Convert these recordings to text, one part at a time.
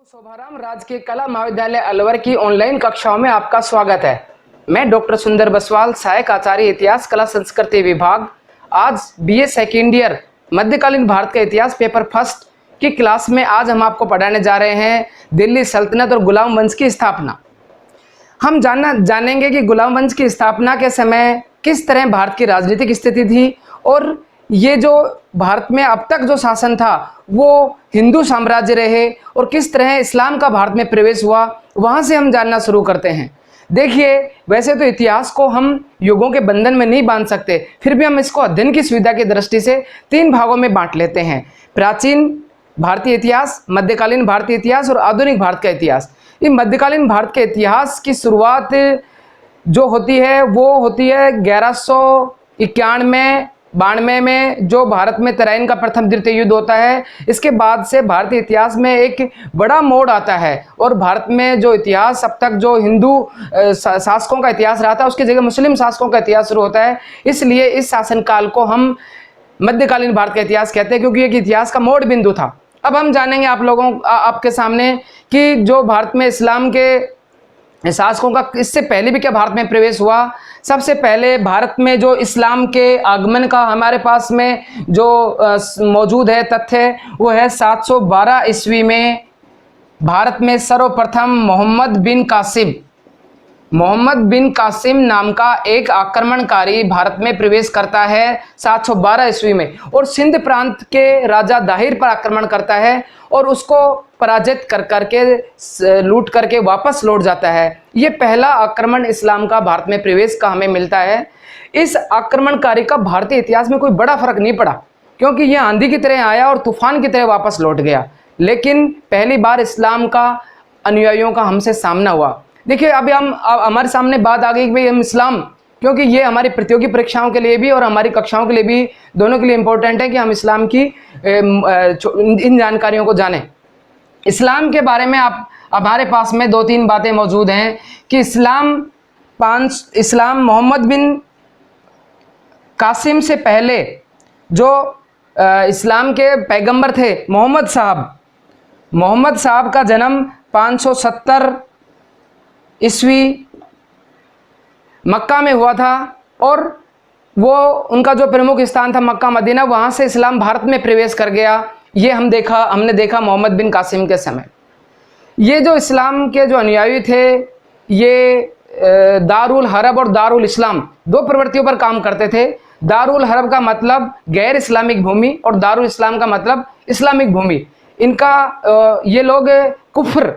शोभाराम राजकीय कला महाविद्यालय अलवर की ऑनलाइन कक्षाओं में आपका स्वागत है। मैं डॉक्टर सुंदर बसवाल, सहायक आचार्य इतिहास कला संस्कृति विभाग। आज बीए सेकेंड ईयर मध्यकालीन भारत का इतिहास पेपर फर्स्ट की क्लास में आज हम आपको पढ़ाने जा रहे हैं दिल्ली सल्तनत और गुलाम वंश की स्थापना। हम जानेंगे कि गुलाम वंश की स्थापना के समय किस तरह भारत की राजनीतिक स्थिति थी और ये जो भारत में अब तक जो शासन था वो हिंदू साम्राज्य रहे और किस तरह इस्लाम का भारत में प्रवेश हुआ, वहाँ से हम जानना शुरू करते हैं। देखिए, वैसे तो इतिहास को हम युगों के बंधन में नहीं बांध सकते, फिर भी हम इसको अध्ययन की सुविधा की दृष्टि से 3 भागों में बांट लेते हैं: प्राचीन भारतीय इतिहास, मध्यकालीन भारतीय इतिहास और आधुनिक भारत का इतिहास। ये मध्यकालीन भारत के इतिहास की शुरुआत जो होती है वो होती है 1191-92 में, जो भारत में तराइन का प्रथम द्वितीय युद्ध होता है। इसके बाद से भारतीय इतिहास में एक बड़ा मोड़ आता है और भारत में जो इतिहास अब तक जो हिंदू शासकों का इतिहास रहा था उसकी जगह मुस्लिम शासकों का इतिहास शुरू होता है। इसलिए इस शासनकाल को हम मध्यकालीन भारत का इतिहास कहते हैं, क्योंकि एक इतिहास का मोड़ बिंदु था। अब हम जानेंगे आपके सामने कि जो भारत में इस्लाम के शासकों का इससे पहले भी क्या भारत में प्रवेश हुआ। सबसे पहले भारत में जो इस्लाम के आगमन का हमारे पास में जो मौजूद है तथ्य, वो है 712 ईस्वी में भारत में सर्वप्रथम मोहम्मद बिन कासिम नाम का एक आक्रमणकारी भारत में प्रवेश करता है 712 ईस्वी में, और सिंध प्रांत के राजा दाहिर पर आक्रमण करता है और उसको पराजित करके लूट करके वापस लौट जाता है। ये पहला आक्रमण इस्लाम का भारत में प्रवेश का हमें मिलता है। इस आक्रमणकारी का भारतीय इतिहास में कोई बड़ा फर्क नहीं पड़ा, क्योंकि ये आंधी की तरह आया और तूफान की तरह वापस लौट गया। लेकिन पहली बार इस्लाम का अनुयायियों का हमसे सामना हुआ। देखिए, अभी हमारे सामने बात आ गई कि भाई हम इस्लाम, क्योंकि ये हमारी प्रतियोगी परीक्षाओं के लिए भी और हमारी कक्षाओं के लिए भी, दोनों के लिए इम्पोर्टेंट है कि हम इस्लाम की इन जानकारियों को जानें। इस्लाम के बारे में हमारे पास में 2-3 बातें मौजूद हैं कि इस्लाम मोहम्मद बिन कासिम से पहले जो इस्लाम के पैगंबर थे मोहम्मद साहब का जन्म 570 ईस्वी मक्का में हुआ था, और वो उनका जो प्रमुख स्थान था मक्का मदीना, वहाँ से इस्लाम भारत में प्रवेश कर गया। ये हमने देखा मोहम्मद बिन कासिम के समय। ये जो इस्लाम के जो अनुयायी थे ये दारुल हरब और दारुल इस्लाम 2 प्रवृत्तियों पर काम करते थे। दारुल हरब का मतलब गैर इस्लामिक भूमि और दारुल इस्लाम का मतलब इस्लामिक भूमि। इनका ये लोग कुफ्र,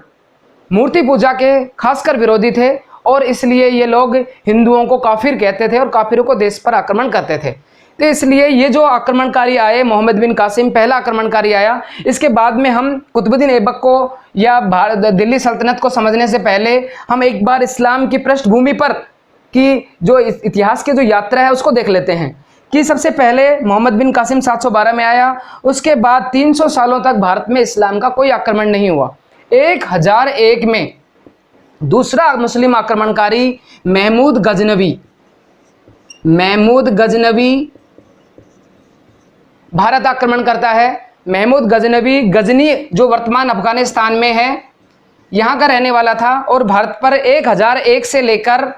मूर्ति पूजा के खासकर विरोधी थे, और इसलिए ये लोग हिंदुओं को काफिर कहते थे और काफिरों को देश पर आक्रमण करते थे। तो इसलिए ये जो आक्रमणकारी आए, मोहम्मद बिन कासिम पहला आक्रमणकारी आया। इसके बाद में हम कुतुबुद्दीन ऐबक को या दिल्ली सल्तनत को समझने से पहले हम एक बार इस्लाम की पृष्ठभूमि पर की जो इतिहास की जो यात्रा है उसको देख लेते हैं कि सबसे पहले मोहम्मद बिन कासिम 712 में आया। उसके बाद 300 सालों तक भारत में इस्लाम का कोई आक्रमण नहीं हुआ। 1001 में दूसरा मुस्लिम आक्रमणकारी महमूद गजनवी भारत आक्रमण करता है। महमूद गजनवी गजनी जो वर्तमान अफगानिस्तान में है, यहाँ का रहने वाला था, और भारत पर 1001 से लेकर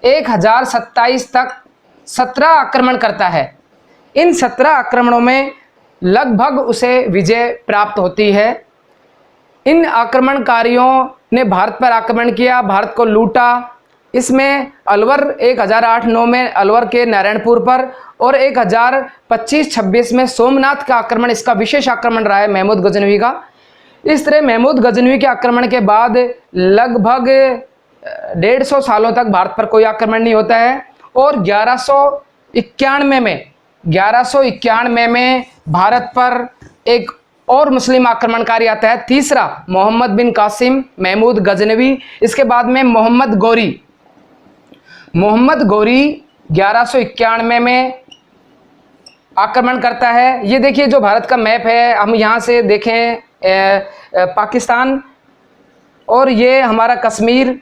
1027 तक 17 आक्रमण करता है। इन 17 आक्रमणों में लगभग उसे विजय प्राप्त होती है। इन आक्रमणकारियों ने भारत पर आक्रमण किया, भारत को लूटा। इसमें अलवर 1008-9 में अलवर के नारायणपुर पर, और 1025-26 में सोमनाथ का आक्रमण इसका विशेष आक्रमण रहा है महमूद गजनवी का। इस तरह महमूद गजनवी के आक्रमण के बाद लगभग 150 सालों तक भारत पर कोई आक्रमण नहीं होता है, और 1191 में भारत पर एक और मुस्लिम आक्रमणकारी आता है, तीसरा मोहम्मद बिन कासिम, महमूद गजनवी। इसके बाद में मोहम्मद गौरी 1191 में आक्रमण करता है। ये देखिए जो भारत का मैप है, हम यहाँ से देखें पाकिस्तान, और ये हमारा कश्मीर,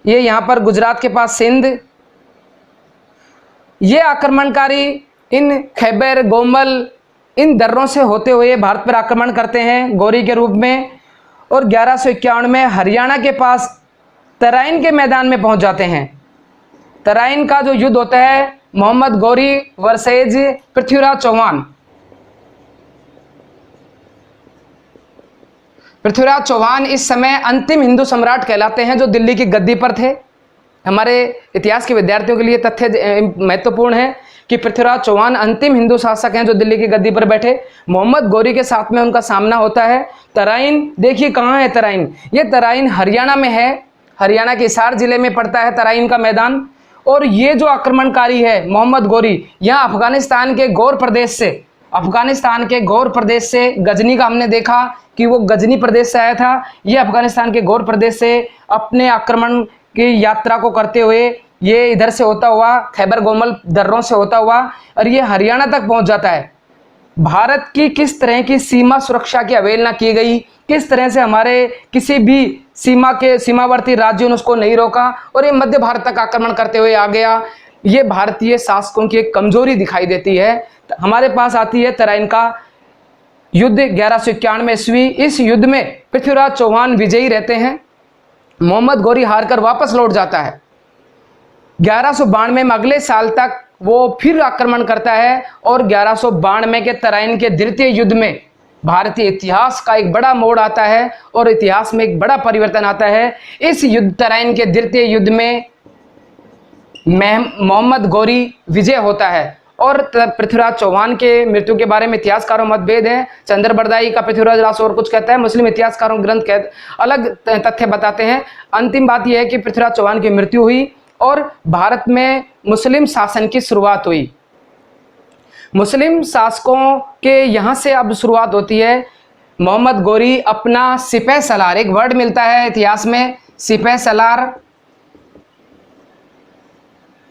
ये यहाँ पर गुजरात के पास सिंध। ये आक्रमणकारी इन खैबर गोमल इन दर्रों से होते हुए भारत पर आक्रमण करते हैं गौरी के रूप में, और 1151 में हरियाणा के पास तराइन के मैदान में पहुंच जाते हैं। तराइन का जो युद्ध होता है मोहम्मद गौरी वर्सेज पृथ्वीराज चौहान। पृथ्वीराज चौहान इस समय अंतिम हिंदू सम्राट कहलाते हैं जो दिल्ली की गद्दी पर थे। हमारे इतिहास के विद्यार्थियों के लिए तथ्य महत्वपूर्ण है कि पृथ्वीराज चौहान अंतिम हिंदू शासक हैं जो दिल्ली की गद्दी पर बैठे। मोहम्मद गौरी के साथ में उनका सामना होता है। तराइन देखिए कहाँ है तराइन, ये तराइन हरियाणा में है, हरियाणा के हिसार जिले में पड़ता है तराइन का मैदान। और ये जो आक्रमणकारी है मोहम्मद गौरी, यहाँ अफगानिस्तान के गौर प्रदेश से गजनी का हमने देखा कि वो गजनी प्रदेश से आया था। ये अफगानिस्तान के गौर प्रदेश से अपने आक्रमण की यात्रा को करते हुए ये इधर से होता हुआ खैबर गोमल दर्रों से होता हुआ और ये हरियाणा तक पहुंच जाता है। भारत की किस तरह की सीमा सुरक्षा की अवहेलना की गई, किस तरह से हमारे किसी भी सीमावर्ती राज्यों ने उसको नहीं रोका और ये मध्य भारत तक आक्रमण करते हुए आ गया। ये भारतीय शासकों की एक कमजोरी दिखाई देती है। हमारे पास आती है तराइन का युद्ध 1191 ईस्वी। इस युद्ध में पृथ्वीराज चौहान विजयी रहते हैं, मोहम्मद गौरी हारकर वापस लौट जाता है। 1192 में अगले साल तक वो फिर आक्रमण करता है और 1192 के तराइन के द्वितीय युद्ध में भारतीय इतिहास का एक बड़ा मोड़ आता है और इतिहास में एक बड़ा परिवर्तन आता है। इस युद्ध तराइन के द्वितीय युद्ध में मोहम्मद गौरी विजय होता है। और पृथ्वीराज चौहान के मृत्यु के बारे में इतिहासकारों मतभेद है। चंद्र बरदाई का पृथ्वीराज रास और कुछ कहता है, मुस्लिम इतिहासकारों ग्रंथ अलग तथ्य बताते हैं। अंतिम बात यह है कि पृथ्वीराज चौहान की मृत्यु हुई और भारत में मुस्लिम शासन की शुरुआत हुई। मुस्लिम शासकों के यहाँ से अब शुरुआत होती है। मोहम्मद गौरी अपना सिपह सलार, एक वर्ड मिलता है इतिहास में सिपह सलार,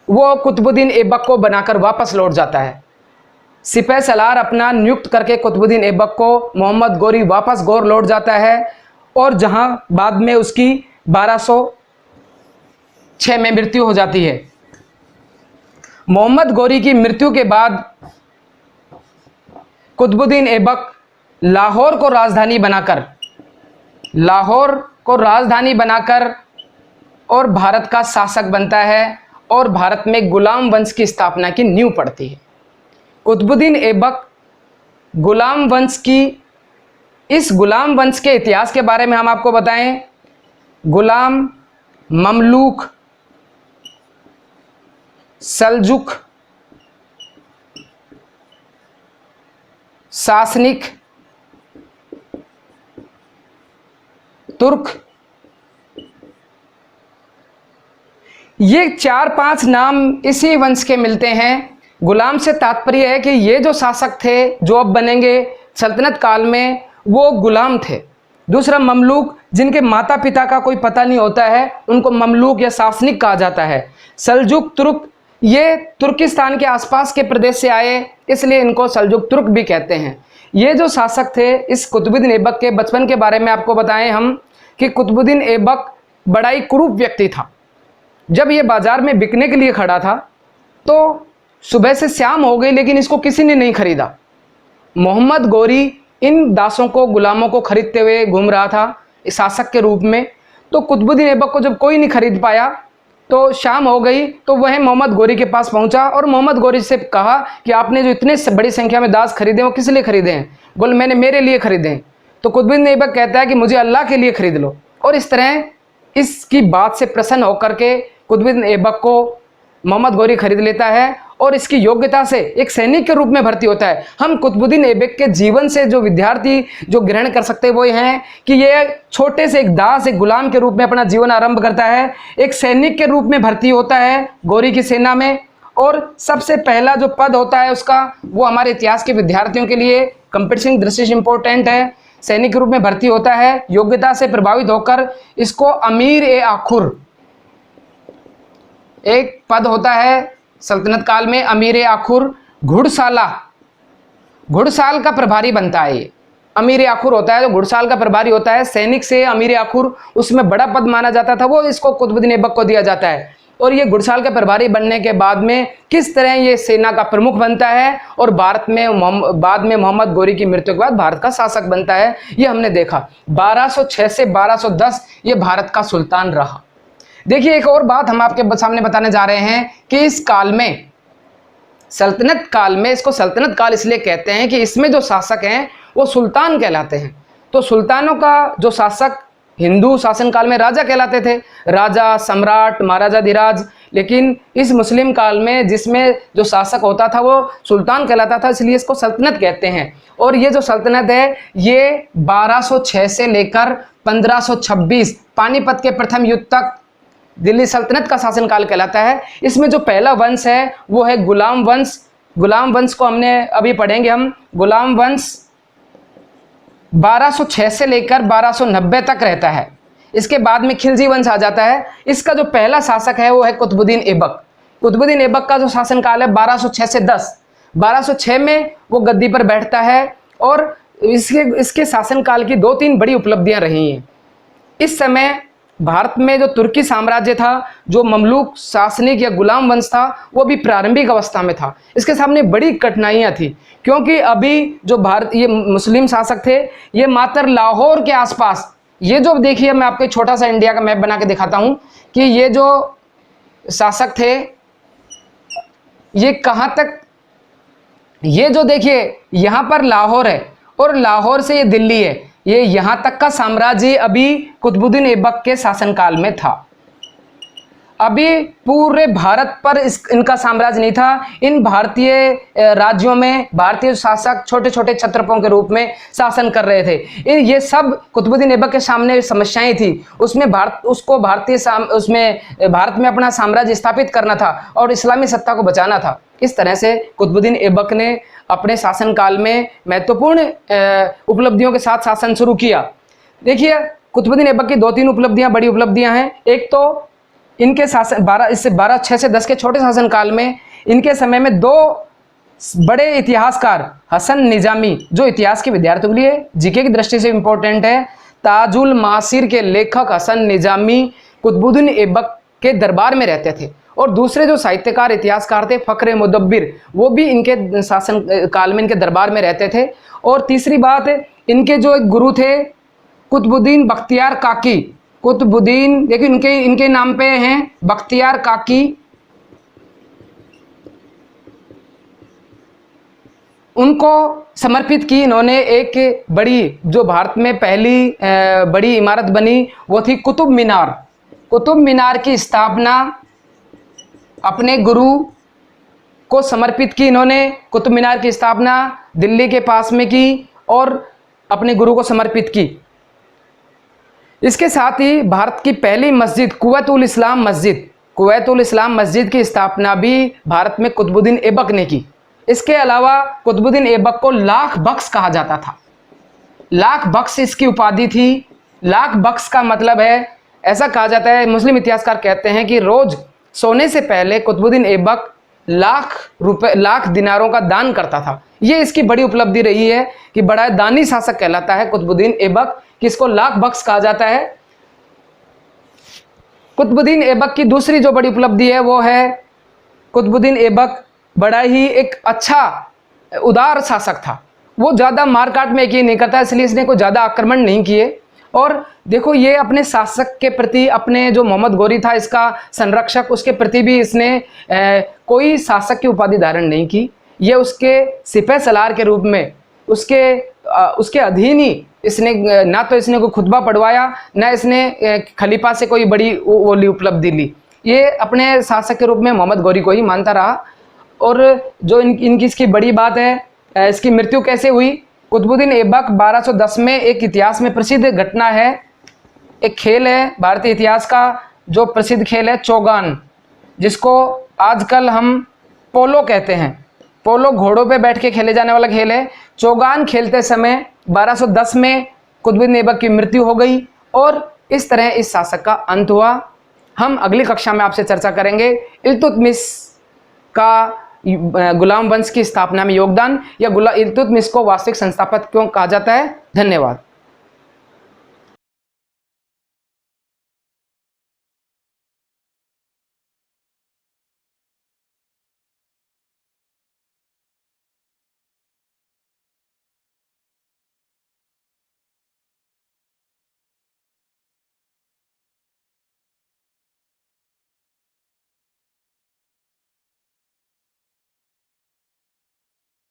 वो कुतुबुद्दीन ऐबक को बनाकर वापस लौट जाता है। सिपह सलार अपना नियुक्त करके कुतुबुद्दीन ऐबक को मोहम्मद गौरी वापस गौर लौट जाता है और जहां बाद में उसकी 1206 में मृत्यु हो जाती है। मोहम्मद गौरी की मृत्यु के बाद कुतुबुद्दीन ऐबक लाहौर को राजधानी बनाकर और भारत का शासक बनता है और भारत में गुलाम वंश की स्थापना की नींव पड़ती है। कुतुबुद्दीन ऐबक गुलाम वंश के इतिहास के बारे में हम आपको बताएं। गुलाम, ममलूक, सल्जुक, सासनिक, तुर्क, ये 4-5 नाम इसी वंश के मिलते हैं। गुलाम से तात्पर्य है कि ये जो शासक थे जो अब बनेंगे सल्तनत काल में, वो गुलाम थे। दूसरा ममलूक, जिनके माता पिता का कोई पता नहीं होता है, उनको ममलूक या शासनिक कहा जाता है। सल्जुक तुर्क, ये तुर्किस्तान के आसपास के प्रदेश से आए, इसलिए इनको सल्जुक तुर्क भी कहते हैं। ये जो शासक थे, इस कुतुबुद्दीन ऐबक के बचपन के बारे में आपको बताएं हम कि कुतुबुद्दीन ऐबक बड़ा ही कुरूप व्यक्ति था। जब ये बाजार में बिकने के लिए खड़ा था तो सुबह से शाम हो गई लेकिन इसको किसी ने नहीं खरीदा। मोहम्मद गौरी इन दासों को, गुलामों को खरीदते हुए घूम रहा था इस शासक के रूप में। तो कुतुबुद्दीन ऐबक को जब कोई नहीं खरीद पाया तो शाम हो गई, तो वह मोहम्मद गौरी के पास पहुंचा और मोहम्मद गौरी से कहा कि आपने जो इतने बड़ी संख्या में दास खरीदे वो किस लिए खरीदे हैं? बोल मैंने मेरे लिए खरीदे हैं। तो कुतुबुद्दीन ऐबक कहता है कि मुझे अल्लाह के लिए खरीद लो। और इस तरह इसकी बात से प्रसन्न होकर के कुतुबुद्दीन ऐबक को मोहम्मद गौरी खरीद लेता है और इसकी योग्यता से एक सैनिक के रूप में भर्ती होता है। हम कुतुबुद्दीन ऐबक के जीवन से जो विद्यार्थी जो ग्रहण कर सकते हैं वो हैं कि ये छोटे से एक दास, एक गुलाम के रूप में अपना जीवन आरंभ करता है, एक सैनिक के रूप में भर्ती होता है गौरी की सेना में, और सबसे पहला जो पद होता है उसका, वो हमारे इतिहास के विद्यार्थियों के लिए कंपटीशन दृष्टि से इंपॉर्टेंट है। सैनिक के रूप में भर्ती होता है, योग्यता से प्रभावित होकर इसको अमीर-ए-आखुर एक पद होता है सल्तनत काल में, अमीर-ए-आखुर घुड़साल का प्रभारी बनता है। ये अमीर-ए-आखुर होता है जो घुड़साल का प्रभारी होता है। सैनिक से अमीर-ए-आखुर उसमें बड़ा पद माना जाता था, वो इसको कुतुबुद्दीन ऐबक को दिया जाता है। और ये घुड़साल का प्रभारी बनने के बाद में किस तरह ये सेना का प्रमुख बनता है और बाद में मोहम्मद गोरी की मृत्यु के बाद भारत का शासक बनता है, ये हमने देखा। 1206 से 1210 ये भारत का सुल्तान रहा। देखिए एक और बात हम आपके सामने बताने जा रहे हैं कि इस काल में, सल्तनत काल में, इसको सल्तनत काल इसलिए कहते हैं कि इसमें जो शासक हैं वो सुल्तान कहलाते हैं। तो सुल्तानों का जो शासक हिंदू शासनकाल में राजा कहलाते थे, राजा, सम्राट, महाराजाधिराज, लेकिन इस मुस्लिम काल में जिसमें जो शासक होता था वो सुल्तान कहलाता था, इसलिए इसको सल्तनत कहते हैं। और ये जो सल्तनत है ये 1206 से लेकर 1526 पानीपत के प्रथम युद्ध तक दिल्ली सल्तनत का शासनकाल कहलाता है। इसमें जो पहला वंश है वो है गुलाम वंश। गुलाम वंश को हमने अभी पढ़ेंगे हम। गुलाम वंश 1206 से लेकर 1290 तक रहता है। इसके बाद में खिलजी वंश आ जाता है। इसका जो पहला शासक है वो है कुतुबुद्दीन ऐबक। कुतुबुद्दीन ऐबक का जो शासनकाल है 1206 से 10। 1206 में वो गद्दी पर बैठता है और इसके शासनकाल की 2-3 बड़ी उपलब्धियां रही हैं। इस समय भारत में जो तुर्की साम्राज्य था, जो ममलूक शासनिक या गुलाम वंश था, वो भी प्रारंभिक अवस्था में था। इसके सामने बड़ी कठिनाइयां थी क्योंकि अभी जो ये मुस्लिम शासक थे ये मात्र लाहौर के आसपास, ये जो देखिए मैं आपको छोटा सा इंडिया का मैप बना के दिखाता हूं कि ये जो शासक थे ये कहां तक, ये जो देखिए यहां पर लाहौर है और लाहौर से ये दिल्ली है, ये यहां तक का साम्राज्य अभी कुतुबुद्दीन ऐबक के शासनकाल में था। अभी पूरे भारत पर इनका साम्राज्य नहीं था। इन भारतीय राज्यों में भारतीय शासक छोटे छोटे छत्रपों के रूप में शासन कर रहे थे। ये सब कुतुबुद्दीन ऐबक के सामने समस्याएं थी। उसमें भारत में अपना साम्राज्य स्थापित करना था और इस्लामी सत्ता को बचाना था। इस तरह से कुतुबुद्दीन ऐबक ने अपने शासनकाल में महत्वपूर्ण उपलब्धियों के साथ शासन शुरू किया। देखिए कुतुबुद्दीन ऐबक की 2-3 उपलब्धियां, बड़ी उपलब्धियां हैं। एक तो इनके शासन 1206 से 10 के छोटे शासनकाल में इनके समय में 2 बड़े इतिहासकार, हसन निजामी जो इतिहास के विद्यार्थियों के लिए जीके की दृष्टि से इंपॉर्टेंट है, ताजुल मासिर के लेखक हसन निजामी कुतुबुद्दीन ऐबक के दरबार में रहते थे। और दूसरे जो साहित्यकार इतिहासकार थे फखरे मुदब्बिर, वो भी इनके शासन काल में इनके दरबार में रहते थे। और तीसरी बात, इनके जो एक गुरु थे कुतुबुद्दीन बख्तियार काकी, कुतुबुद्दीन देखिए इनके नाम पे हैं बख्तियार काकी, उनको समर्पित की इन्होंने एक बड़ी, जो भारत में पहली बड़ी इमारत बनी वो थी कुतुब मीनार। कुतुब मीनार की स्थापना अपने गुरु को समर्पित की इन्होंने। कुतुब मीनार की स्थापना दिल्ली के पास में की और अपने गुरु को समर्पित की। इसके साथ ही भारत की पहली मस्जिद कुवैतुल इस्लाम मस्जिद की स्थापना भी भारत में कुतुबुद्दीन ऐबक ने की। इसके अलावा कुतुबुद्दीन ऐबक को लाख बख्श कहा जाता था। लाख बख्श इसकी उपाधि थी। लाख बख्श का मतलब है, ऐसा कहा जाता है, मुस्लिम इतिहासकार कहते हैं कि रोज सोने से पहले कुतुबुद्दीन ऐबक लाख दिनारों का दान करता था। ये इसकी बड़ी उपलब्धि रही है कि बड़ा दानी शासक कहलाता है कुतुबुद्दीन ऐबक, किसको लाख बख्श कहा जाता है। कुतुबुद्दीन ऐबक की दूसरी जो बड़ी उपलब्धि है वो है कुतुबुद्दीन ऐबक बड़ा ही एक अच्छा उदार शासक था। वो ज़्यादा मारकाट में यकीन नहीं करता, इसलिए इसने कोई ज़्यादा आक्रमण नहीं किए। और देखो ये अपने शासक के प्रति, अपने जो मोहम्मद गोरी था इसका संरक्षक, उसके प्रति भी इसने कोई शासक की उपाधि धारण नहीं की। ये उसके सिपह सलार के रूप में उसके अधीन ही इसने, ना तो इसने कोई खुतबा पढ़वाया, ना इसने खलीफा से कोई बड़ी उपलब्धि ली। ये अपने शासक के रूप में मोहम्मद गोरी को ही मानता रहा। और जो इनकी इसकी बड़ी बात है, इसकी मृत्यु कैसे हुई। कुतुबुद्दीन ऐबक 1210 में, एक इतिहास में प्रसिद्ध घटना है, एक खेल है भारतीय इतिहास का जो प्रसिद्ध खेल है चौगान, जिसको आजकल हम पोलो कहते हैं। पोलो घोड़ों पे बैठ के खेले जाने वाला खेल है। चौगान खेलते समय 1210 में कुतुबुद्दीन ऐबक की मृत्यु हो गई और इस तरह इस शासक का अंत हुआ। हम अगली कक्षा में आपसे चर्चा करेंगे इल्तुतमिश का गुलाम वंश की स्थापना में योगदान, या इल्तुतमिश को वास्तविक संस्थापक क्यों कहा जाता है। धन्यवाद।